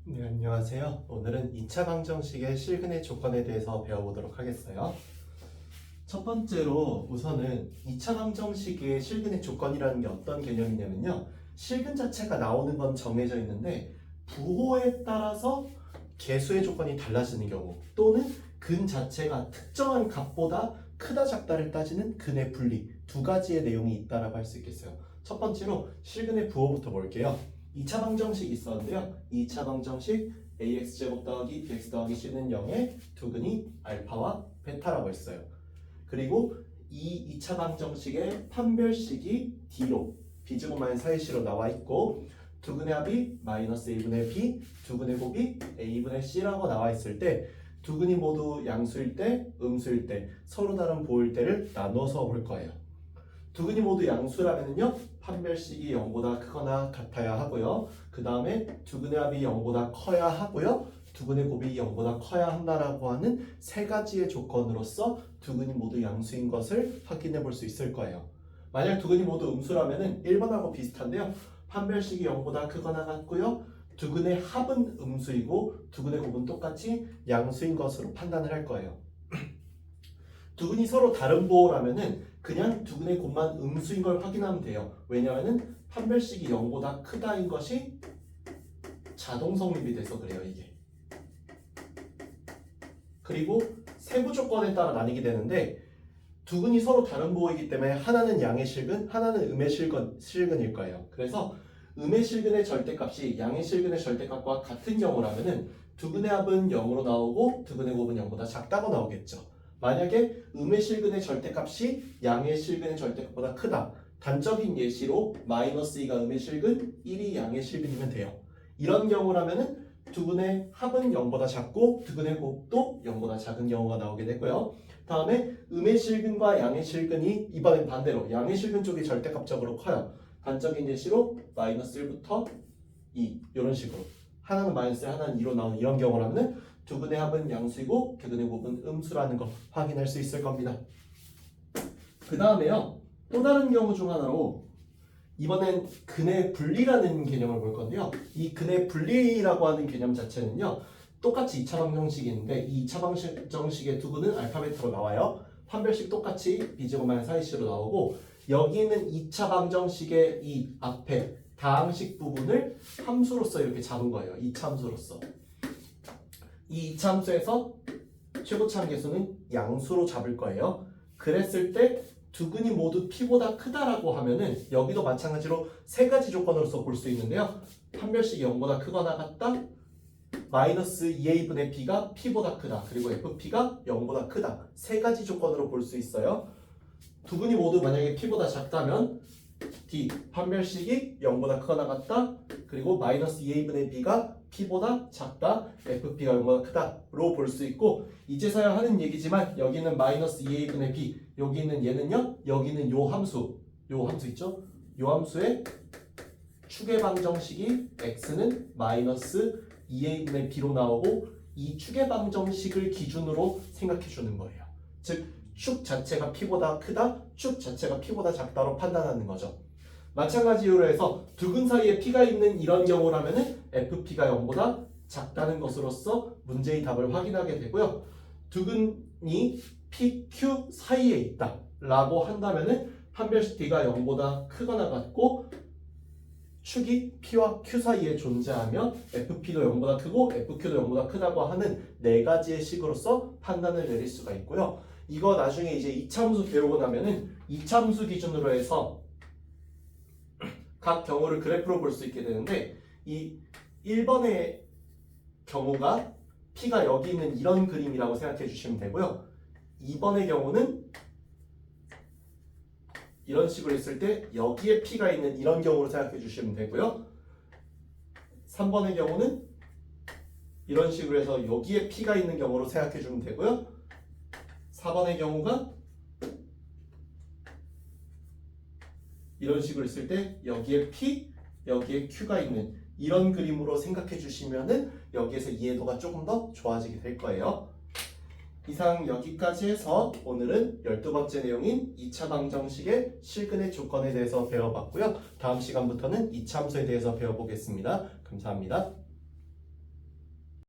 네, 안녕하세요. 오늘은 2차 방정식의 실근의 조건에 대해서 배워보도록 하겠어요. 첫 번째로 우선은 2차 방정식의 실근의 조건이라는 게 어떤 개념이냐면요. 실근 자체가 나오는 건 정해져 있는데 부호에 따라서 개수의 조건이 달라지는 경우 또는 근 자체가 특정한 값보다 크다 작다를 따지는 근의 분리 두 가지의 내용이 있다라고 할 수 있겠어요. 첫 번째로 실근의 부호부터 볼게요. 2차 방정식이 있었는데요. 2차 방정식 ax제곱 더하기 bx 더하기 c는 0의 두근이 알파와 베타라고 했어요. 그리고 이 2차 방정식의 판별식이 d로 b제곱 마이너스 4ac로 나와 있고 두근의 합이 마이너스 a분의 b, 두근의 곱이 a분의 c라고 나와 있을 때 두근이 모두 양수일 때, 음수일 때, 서로 다른 부호일 때를 나눠서 볼 거예요. 두근이 모두 양수라면요 판별식이 0보다 크거나 같아야 하고요. 그 다음에 두근의 합이 0보다 커야 하고요. 두근의 곱이 0보다 커야 한다라고 하는 세 가지의 조건으로서 두근이 모두 양수인 것을 확인해 볼 수 있을 거예요. 만약 두근이 모두 음수라면은 1번하고 비슷한데요. 판별식이 0보다 크거나 같고요. 두근의 합은 음수이고 두근의 곱은 똑같이 양수인 것으로 판단을 할 거예요. 두근이 서로 다른 부호라면은 그냥 두근의 곱만 음수인 걸 확인하면 돼요. 왜냐하면 판별식이 0보다 크다인 것이 자동 성립이 돼서 그래요, 이게. 그리고 세부 조건에 따라 나뉘게 되는데 두근이 서로 다른 부호이기 때문에 하나는 양의 실근, 하나는 음의 실근일 거예요. 그래서 음의 실근의 절대값이 양의 실근의 절대값과 같은 경우라면은 두근의 합은 0으로 나오고 두근의 곱은 0보다 작다고 나오겠죠. 만약에 음의 실근의 절대값이 양의 실근의 절대값보다 크다. 단적인 예시로 마이너스 2가 음의 실근, 1이 양의 실근이면 돼요. 이런 경우라면은 두근의 합은 0보다 작고 두근의 곱도 0보다 작은 경우가 나오게 되고요. 다음에 음의 실근과 양의 실근이 이번엔 반대로 양의 실근 쪽이 절대값적으로 커요. 단적인 예시로 마이너스 1부터 2 이런 식으로 하나는 마이너스 하나는 2로 나오는 이런 경우라면 두근의 합은 양수이고 두근의 곱은 음수라는 걸 확인할 수 있을 겁니다. 그 다음에요. 또 다른 경우 중 하나로 이번엔 근의 분리라는 개념을 볼 건데요. 이 근의 분리라고 하는 개념 자체는요. 똑같이 2차 방정식인데 이 2차 방정식의 두근은 알파벳으로 나와요. 판별식 똑같이 b제곱 마이너스 4ac로 나오고 여기 있는 2차 방정식의 이 앞에 다항식 부분을 함수로서 이렇게 잡은 거예요. 2차 함수로서. 이 2차 함수에서 최고차항 계수는 양수로 잡을 거예요. 그랬을 때 두근이 모두 p보다 크다라고 하면은 여기도 마찬가지로 세 가지 조건으로서 볼 수 있는데요. 판별식이 0보다 크거나 같다. 마이너스 2a분의 b가 p보다 크다. 그리고 fp가 0보다 크다. 세 가지 조건으로 볼 수 있어요. 두근이 모두 만약에 p보다 작다면 d 판별식이 0보다 크거나 같다. 그리고 마이너스 2a분의 b가 p보다 작다. fp가 0보다 크다로 볼 수 있고 이제서야 하는 얘기지만 여기는 마이너스 2a분의 b 여기 있는 얘는요. 여기는 요 함수 있죠? 요 함수의 축의 방정식이 x는 마이너스 2a분의 b로 나오고 이 축의 방정식을 기준으로 생각해 주는 거예요. 즉 축 자체가 p보다 크다, 축 자체가 p보다 작다로 판단하는 거죠. 마찬가지 이유로 해서 두근 사이에 p가 있는 이런 경우라면은 fp가 0보다 작다는 것으로서 문제의 답을 확인하게 되고요. 두근이 pq 사이에 있다 라고 한다면은 판별식 d가 0보다 크거나 같고 축이 p와 q 사이에 존재하며 fp도 0보다 크고 fq도 0보다 크다고 하는 네 가지의 식으로서 판단을 내릴 수가 있고요. 이거 나중에 이제 이참수 배우고 나면은 이참수 기준으로 해서 각 경우를 그래프로 볼 수 있게 되는데 이 1번의 경우가 p가 여기 있는 이런 그림이라고 생각해 주시면 되고요. 2번의 경우는 이런 식으로 했을 때 여기에 p가 있는 이런 경우로 생각해 주시면 되고요. 3번의 경우는 이런 식으로 해서 여기에 p가 있는 경우로 생각해 주면 되고요. 4번의 경우가 이런 식으로 했을 때 여기에 p, 여기에 q가 있는 이런 그림으로 생각해 주시면은 여기에서 이해도가 조금 더 좋아지게 될 거예요. 이상 여기까지 해서 오늘은 12번째 내용인 2차 방정식의 실근의 조건에 대해서 배워봤고요. 다음 시간부터는 이참수에 대해서 배워보겠습니다. 감사합니다.